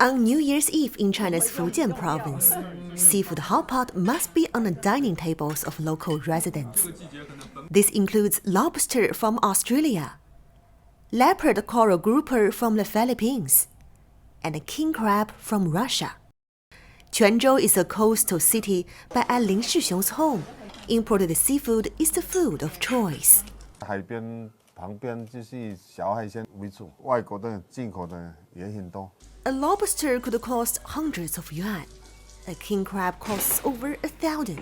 On New Year's Eve in China's Fujian province, seafood hotpot must be on the dining tables of local residents. This includes lobster from Australia, leopard coral grouper from the Philippines, and a king crab from Russia. Quanzhou is a coastal city, but at Lin Shixiong's home, imported seafood is the food of choice. 海边旁边就是小海鲜为主，外国的进口的也很多。 A lobster could cost hundreds of yuan. A king crab costs over 1,000.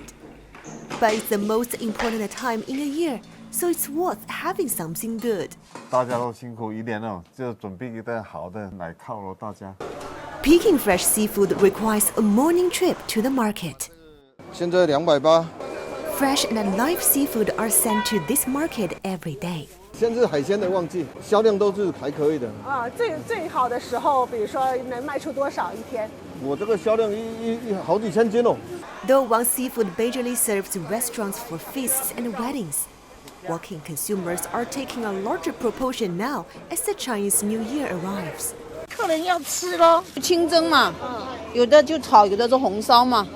But it's the most important time in a year, so it's worth having something good. 大家都辛苦一点了，就准备一顿好的来犒劳大家。 Picking fresh seafood requires a morning trip to the market. 现在280。 Fresh and live seafood are sent to this market every day. 现在是海鲜的旺季，销量都是还可以的。最好的时候，比如说能卖出多少一天？我这个销量好几千斤哦。Though one seafood majorly serves restaurants for feasts and weddings, walking consumers are taking a larger proportion now as the Chinese New Year arrives. 客人要吃咯，清蒸嘛，有的就炒，有的是红烧嘛。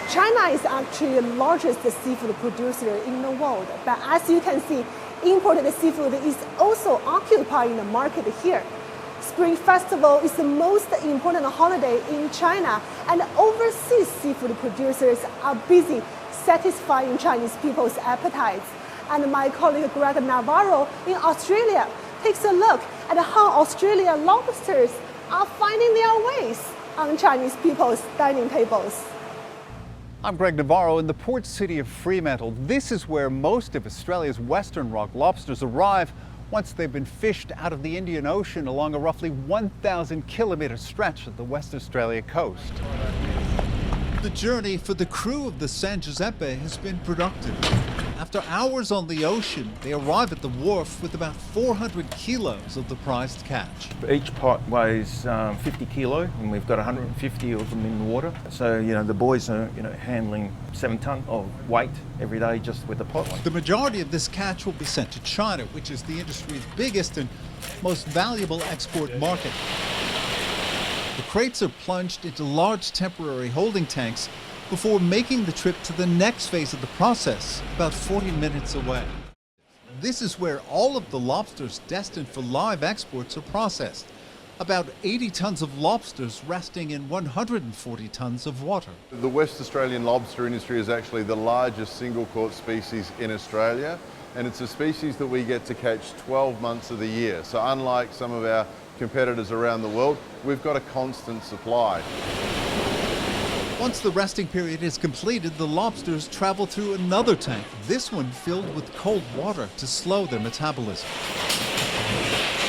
China is actually the largest seafood producer in the world, but as you can see, imported seafood is also occupying the market here. Spring Festival is the most important holiday in China, and overseas seafood producers are busy satisfying Chinese people's appetites. And my colleague Greg Navarro in Australia takes a look at how Australian lobsters are finding their ways on Chinese people's dining tables. I'm Greg Navarro in the port city of Fremantle. This is where most of Australia's western rock lobsters arrive once they've been fished out of the Indian Ocean along a roughly 1,000-kilometre stretch of the West Australia coast. The journey for the crew of the San Giuseppe has been productive. After hours on the ocean, they arrive at the wharf with about 400 kilos of the prized catch. Each pot weighs 50 kilo, and we've got 150 of them in the water. So, the boys are, handling 7 ton of weight every day just with the pot. The majority of this catch will be sent to China, which is the industry's biggest and most valuable export market. The crates are plunged into large temporary holding tanks before making the trip to the next phase of the process, about 40 minutes away. This is where all of the lobsters destined for live exports are processed. About 80 tons of lobsters resting in 140 tons of water. The West Australian lobster industry is actually the largest single-caught species in Australia, and it's a species that we get to catch 12 months of the year. So unlike some of our competitors around the world, we've got a constant supply. Once the resting period is completed, the lobsters travel through another tank, this one filled with cold water to slow their metabolism.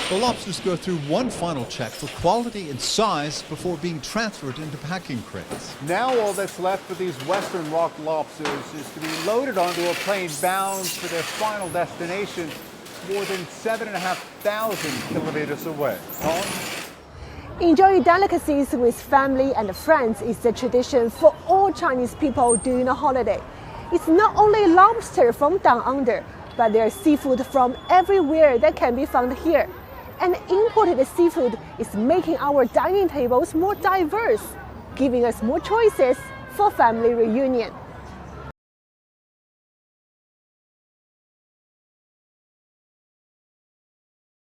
The lobsters go through one final check for quality and size before being transferred into packing crates. Now all that's left for these western rock lobsters is to be loaded onto a plane bound for their final destination, more than 7,500 kilometers away. Enjoying delicacies with family and friends is the tradition for all Chinese people during the holiday. It's not only lobster from down under, but there's seafood from everywhere that can be found here. And imported seafood is making our dining tables more diverse, giving us more choices for family reunion.